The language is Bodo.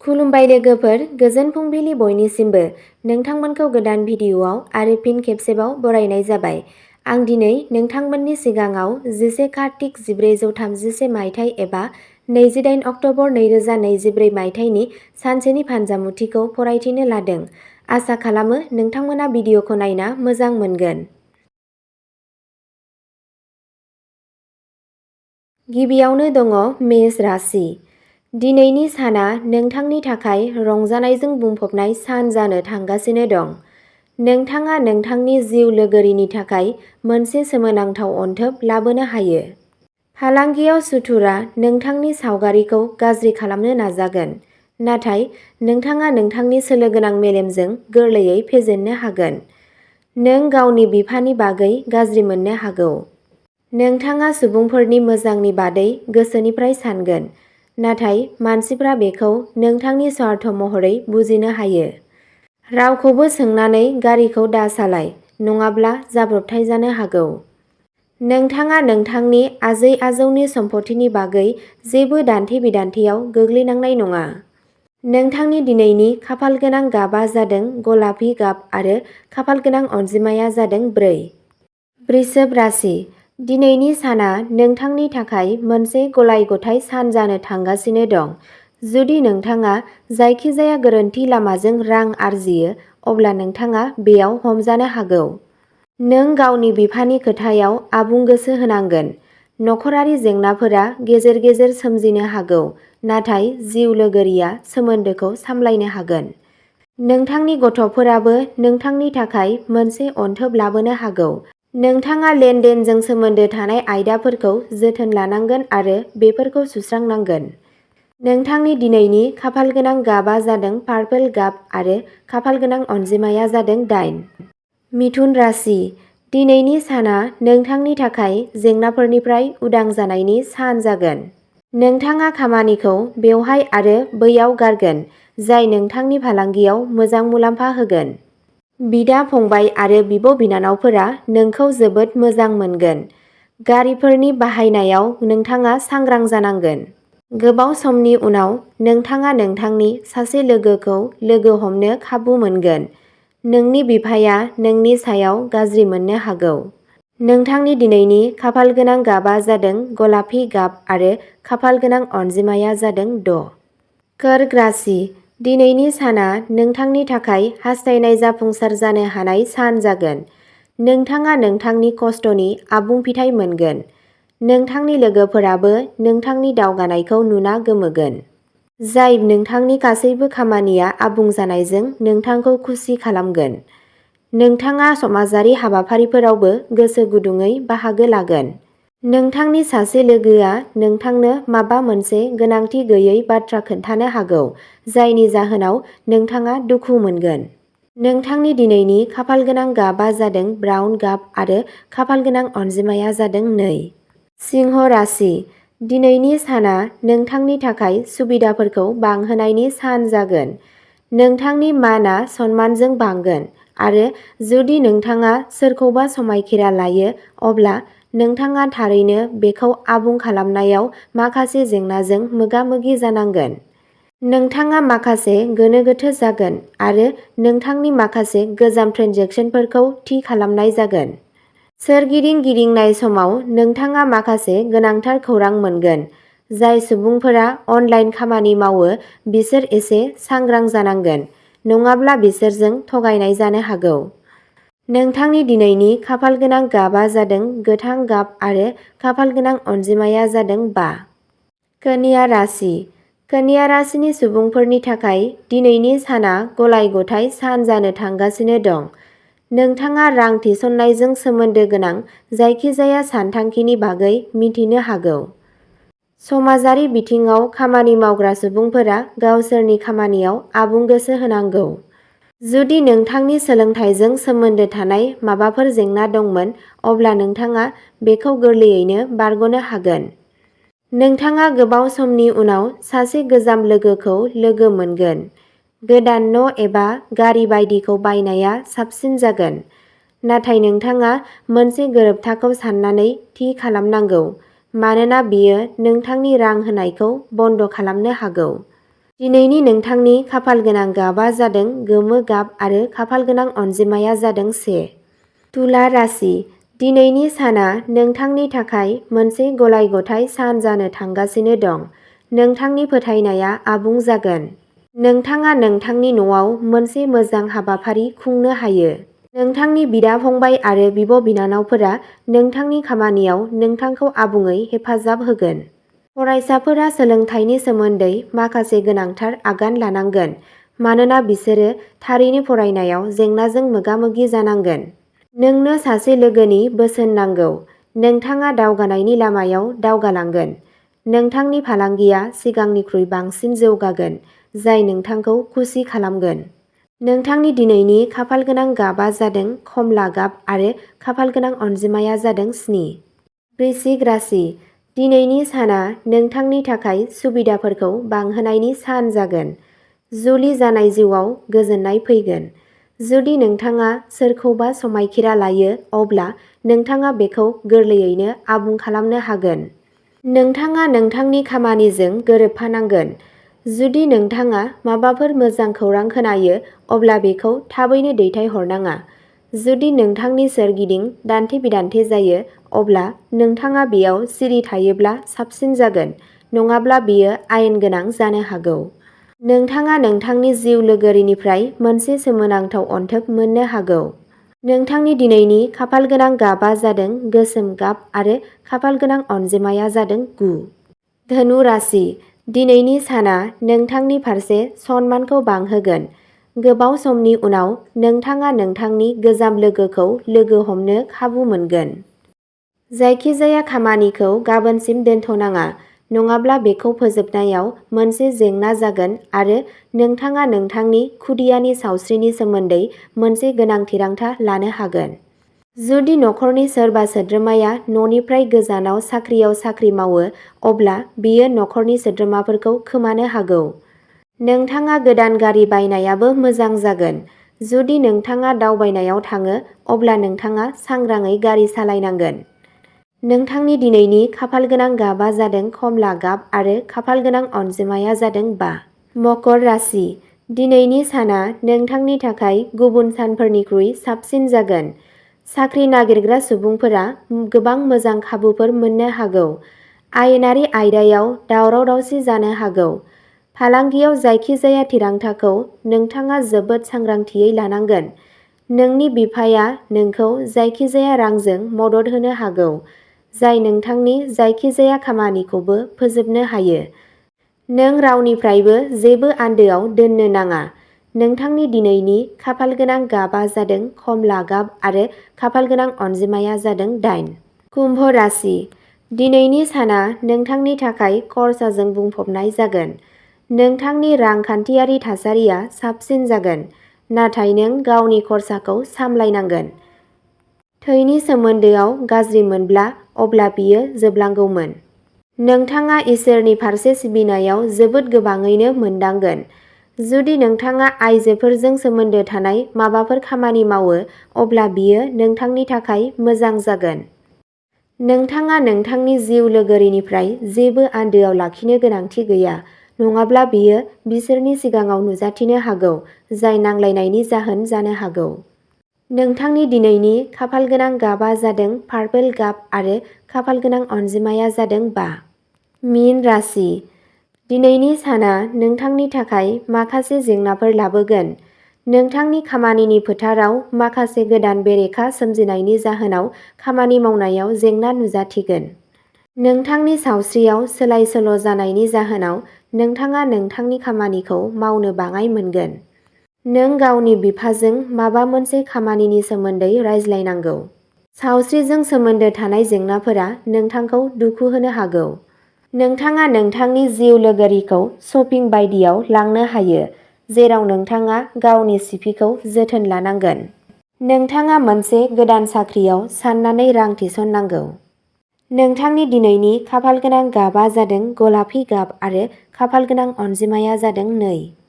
खुलुमबाय लोगोफोर, गोजोन फुंबिलि बयनिसिमबो। नोंथांमोनखौ गोदान भिडिअ'आव आरो फिन खेबसेबाव बरायनाय जाबाय। आं दिनै नोंथांमोननि सिगाङाव 11 कार्तिक 1431 मायथाइ एबा 28 अक्ट'बर 2024 मायथाइनि सानसेनि फानजामुथिखौ फरायथिनो लादों। आसा खालामो नोंथांमोना भिडिअ'खौ नायना मोजां मोनगोन। गिबियावनो दङ मेष राशि। दिनैनि साना नोंथांनि थाखाय रंजानायजों बुंफबनाय सान जानो थांगासिनो दं। नोंथाङा नोंथांनि जिउ लोगोरिनि थाखाय मोनसे सोमोनांथाव अनथोब लाबोनो हायो। फालांगियाव सुथुरआ नोंथांनि सावगारिखौ गाज्रि खालामनो नाजागोन, नाथाय नोंथाङा नोंथांनि सोलोगोनां मेलेमजों गोरलैयै फेजेननो हागोन। नों गावनि बिफानि बागै गाज्रि मोननो हागौ। नोंथाङा सुबुंफोरनि मोजांनि बादै गोसोनिफ्राय सानगोन, नाथाय मानसिफ्रा बेखौ नोंथांनि स्वार्थ महरै बुजिनो हायो। रावखौबो सोंनानै गारिखौ दा सालाय, नङाब्ला जाब्रबथाय जानो हागौ। नोंथाङा नोंथांनि आजै-आजौनि सम्पथिनि बागै जेबो दान्थे-बिदान्थेयाव गोग्लैनांनाय नङा। नोंथांनि दिनैनि खाफालगोनां गाबआ जादों गलापि गाब आरो खाफालगोनां अनजिमाया जादों 4। वृषभ राशि। दिनैनि साना नोंथांनि थाखाय मोनसे गलाय-गथाय सान जानो थांगासिनो दं। जुदि नोंथाङा जायखिजाया गोरोन्थि लामाजों रां आर्जियो, अब्ला नोंथाङा बेयाव हमजानो हागौ। नों गावनि बिफानि खोथायाव आबुं गोसो होनांगोन। नखरारि जेंनाफोरा गेजेर-गेजेर सोमजिनो हागौ, नाथाय जिउ लोगोरिया सोमोन्दोखौ सामलायनो हागोन। नोंथांनि गथ'फोराबो नोंथांनि थाखाय मोनसे अनथोब लाबोनो हागौ। नोंथाङा लेनदेनजों सोमोन्दो थानाय आयदाफोरखौ जोथोन लानांगोन आरो बेफोरखौ सुस्रांनांगोन। नोंथांनि दिनैनि खाफालगोनां गाबआ जादों पार्पल गाब आरो खाफालगोनां अनजिमाया जादों 8। मिथुन राशि। दिनैनि साना नोंथांनि थाखाय जेंनाफोरनिफ्राय उदां जानायनि सान जागोन। नोंथाङा खामानिखौ बेवहाय आरो बैयाव गारगोन, जाय नोंथांनि फालांगियाव मोजां मुलाम्फा होगोन। बिदा-फंबाय आरो बिब'-बिनानावफोरा नोंखौ जोबोद मोजां मोनगोन। गारिफोरनि बाहायनायाव नोंथाङा सांग्रां जानांगोन। गोबाव समनि उनाव नोंथाङा नोंथांनि सासे लोगोखौ लोगो हमनो खाबु मोनगोन। नोंनि बिफाया नोंनि सायाव गाज्रि मोननो हागौ। नोंथांनि दिनैनि खाफालगोनां गाबआ जादों गलापि गाब आरो खाफालगोनां अनजिमाया जादों 6। कर्क राशि। दिनैनि साना नोंथांनि थाखाय हास्थायनाय जाफुंसार जानो हानाय सान जागोन। नोंथाङा नोंथांनि खस्थ'नि आबुं फिथाइ मोनगोन। नोंथांनि लोगोफोराबो नोंथांनि दावगानायखौ नुना गोमोगोन। जाय नोंथांनि गासैबो खामानिया आबुं जानायजों नोंथांखौ खुसि खालामगोन। नोंथाङा समाजारि हाबाफारिफोरावबो गोसो गुदुंयै बाहागो लागोन। नोंथांनि सासे लोगोआ नोंथांनो माबा मोनसे गोनांथि गैयै बाथ्रा खोन्थानो हागौ, जायनि जाहोनाव नोंथाङा दुखु मोनगोन। नोंथांनि दिनैनि खाफालगोनां गाबआ जादों ब्राउन गाब आरो खाफालगोनां अनजिमाया जादों 2। सिंह राशि। दिनैनि साना नोंथांनि थाखाय सुबिदाफोरखौ बांहोनायनि सान जागोन। नोंथांनि मानआ सनमानजों बांगोन आरो जुदि नोंथाङा सोरखौबा समायखिरा लायो, अब्ला नोंथाङा थारैनो बेखौ आबुं खालामनायाव माखासे जेंनाजों मोगा-मोगि जानांगोन। नोंथाङा माखासे गोनो-गोथो जागोन आरो नोंथांनि माखासे गोजाम ट्रेन्जेकसनफोरखौ थि खालामनाय जागोन। सोरगिदिं गिदिंनाय समाव नोंथाङा माखासे गोनांथार खौरां मोनगोन। जाय सुबुंफोरा अनलाइन खामानि मावो बिसोर एसे सांग्रां जानांगोन, नङाब्ला बिसोरजों थगायनाय जानो हागौ। नोंथांनि दिनैनि खाफालगोनां गाबआ जादों गोथां गाब आरो खाफालगोनां अनजिमाया जादों 5। कन्या राशि। कन्या राशिनि सुबुंफोरनि थाखाय दिनैनि साना गलाय-गथाय सान जानो थांगासिनो दं। नोंथाङा रां थिसननायजों सोमोन्दो गोनां जायखिजाया सानथांखिनि बागै मिथिनो हागौ। समाजारि बिथिङाव खामानि मावग्रा सुबुंफोरा गावसोरनि खामानियाव आबुं गोसो होनांगौ। जुदि नोंथांनि सोलोंथाइजों सोमोन्दो थानाय माबाफोर जेंना दंमोन, अब्ला नोंथाङा बेखौ गोरलैयैनो बारग'नो हागोन। नोंथाङा गोबाव समनि उनाव सासे गोजाम लोगोखौ लोगो मोनगोन। गोदान न' एबा गारि बायदिखौ बायनाया साबसिन जागोन। नाथाय नोंथाङा मोनसे गोरोबथाखौ साननानै थि खालामनांगौ, मानोना बेयो नोंथांनि रां होनायखौ बन्द खालामनो हागौ। दिनैनि नोंथांनि खाफाल गोनां गाबा जादों गोमो गाब आरो खाफाल गोनां अनजिमाया जादों 1। तुला राशि दिनैनि साना नोंथांनि थाखाय मोनसे गलाय-गथाय सान जानो थांगासिनो दं। नोंथांनि फोथायनाया आबुं जागोन। नोंथाङा नोंथांनि न'आव मोनसे मोजां हाबाफारि खुंनो हायो। नोंथांनि बिदा-फंबाय आरो बिब'-बिनानावफोरा नोंथांनि खामानियाव नोंथांखौ आबुङै हेफाजाब होगोन। फरायसाफोरा सोलोंथाइनि सोमोन्दै माखासे गोनांथार आगान लानांगोन मानोना बिसोरो थारैनो फरायनायाव जेंनाजों मोगा-मोगि जानांगोन। नोंनो सासे लोगोनि बोसोन नांगौ। नोंथाङा दावगानायनि लामायाव दावगालांगोन। नोंथांनि फालांगिया सिगांनिख्रुइ बांसिन जौगागोन, जाय नोंथांखौ खुसि खालामगोन। नोंथांनि दिनैनि खाफालगोनां गाबा जादों खमला गाब आरो खाफालगोनां अनजिमाया जादों 7। वृश्चिक राशि दिनैनि साना नोंथांनि थाखाय सुबिदाफोरखौ बांहोनायनि सान जागोन। जुलि जानाय जिउआव गोजोननाय फैगोन। जुदि नोंथाङा सोरखौबा समायखिरा लायो अब्ला नोंथाङा बेखौ गोरलैयैनो आबुं खालामनो हागोन। नोंथाङा नोंथांनि खामानिजों गोरोबफानांगोन। जुदि नोंथाङा माबाफोर मोजां खौरां खोनायो अब्ला बेखौ थाबैनो दैथायहरनाङा। जुदि नोंथांनि सोरगिदिं दान्थे-बिदान्थे जायो अब्ला नोंथाङा बेयाव सिरि थायोब्ला साबसिन जागोन, नङाब्ला बेयो आयेन गोनां जानो हागौ। नोंथाङा नोंथांनि जिउ लोगोरिनिफ्राय मोनसे सोमोनांथाव अनथोब मोननो हागौ। नोंथांनि दिनैनि खाफालगोनां गाबा जादों गोसोम गाब आरो खाफालगोनां अनजिमाया जादों 9। धनु राशि दिनैनि साना नोंथांनि फारसे सनमानखौ बांहोगोन। गोबाव समनि उनाव नोंथाङा नोंथांनि गोजाम लोगोखौ लोगो हमनो खाबु मोनगोन। जायखिजाया खामानिखौ गाबोनसिम दोनथ'नाङा, नङाब्ला बेखौ फोजोबनायाव मोनसे जेंना जागोन आरो नोंथाङा नोंथांनि खुदियानि सावस्रिनि सोमोन्दै मोनसे गोनां थिरांथा लानो हागोन। जुदि नखरनि सोरबा सोद्रोमाया न'निफ्राय गोजानाव साख्रियाव साख्रि मावो अब्ला बियो नखरनि सोद्रोमाफोरखौ खोमानो हागौ। नोंथाङा गोदान गारि बायनायाबो मोजां जागोन। जुदि नोंथाङा दावबायनायाव थाङो अब्ला नोंथाङा सांग्राङै गारि सालायनांगोन। नोंथांनि दिनैनि खाफालगोनां गाबा जादों खमला गाब आरो खाफालगोनां अनजिमाया जादों 5। मकर राशि दिनैनि साना नोंथांनि थाखाय गुबुन सानफोरनिख्रुइ साबसिन जागोन। साख्रि नागिरग्रा सुबुंफोरा गोबां मोजां खाबुफोर मोननो हागौ। आयेनारि आयदायाव दावराव-दावसि जानो हागौ। फालांगियाव जायखिजाया थिरांथाखौ नोंथाङा जोबोद सांग्रांथियै लानांगोन। नोंनि बिफाया नोंखौ जायखिजाया रांजों मदद होनो हागौ, जाय नोंथांनि जायखिजाया खामानिखौबो फोजोबनो हायो। नों रावनिफ्रायबो जेबो आन्दोआव दोननो नाङा। नोंथांनि दिनैनि खाफालगोनां गाबा जादों खमला गाब आरो खाफालगोनां अनजिमाया जादों 8। कुम्भ राशि दिनैनि साना नोंथांनि थाखाय खरसाजों बुंफबनाय जागोन। नोंथांनि रांखान्थियारि थासारिया साबसिन जागोन, नाथाय नों गावनि खरसाखौ सामलायनांगोन। थैनि सोमोन्दोआव गाज्रि मोनब्ला अब्ला बियो जोबलांगौमोन। नोंथाङा इसोरनि फारसे सिबिनायाव जोबोद गोबाङैनो मोनदांगोन। जुदि नोंथाङा आइजोफोरजों सोमोन्दो थानाय माबाफोर खामानि मावो अब्ला बियो नोंथांनि थाखाय मोजां जागोन। नोंथाङा नोंथांनि जिउ लोगोरिनिफ्राय जेबो आन्दोआव लाखिनो गोनांथि गैया, नङाब्ला बियो बिसोरनि सिगाङाव नुजाथिनो हागौ, जाय नांलायनायनि जाहोन जानो हागौ। नोंथांनि दिनैनि खाफालगोनां गाबा जादों पार्पल गाब आरो खाफालगोनां अनजिमाया जादों 5। मीन राशि दिनैनि साना नोंथांनि थाखाय माखासे जेंनाफोर लाबोगोन। नोंथांनि खामानिनि फोथाराव माखासे गोदान बेरेखा सोमजिनायनि जाहोनाव खामानि मावनायाव जेंना नुजाथिगोन। नोंथांनि सावस्रियाव सोलाय-सोल' जानायनि जाहोनाव नोंथाङा नोंथांनि खामानिखौ मावनो बाङाइ मोनगोन। नों गावनि बिफाजों माबा मोनसे खामानिनि सोमोन्दै रायज्लायनांगौ। सावस्रिजों सोमोन्दो थानाय जेंनाफोरा नोंथांखौ दुखु होनो हागौ। नोंथाङा नोंथांनि जिउ लोगोरिखौ शपिं बायदियाव लांनो हायो, जेराव नोंथाङा गावनि सिफिखौ जोथोन लानांगोन। नोंथाङा मोनसे गोदान साख्रियाव साननानै रां थिसननांगौ। नोंथांनि दिनैनि खाफालगोनां गाबा जादों गलापि गाब आरो खाफालगोनां अनजिमाया जादों 2।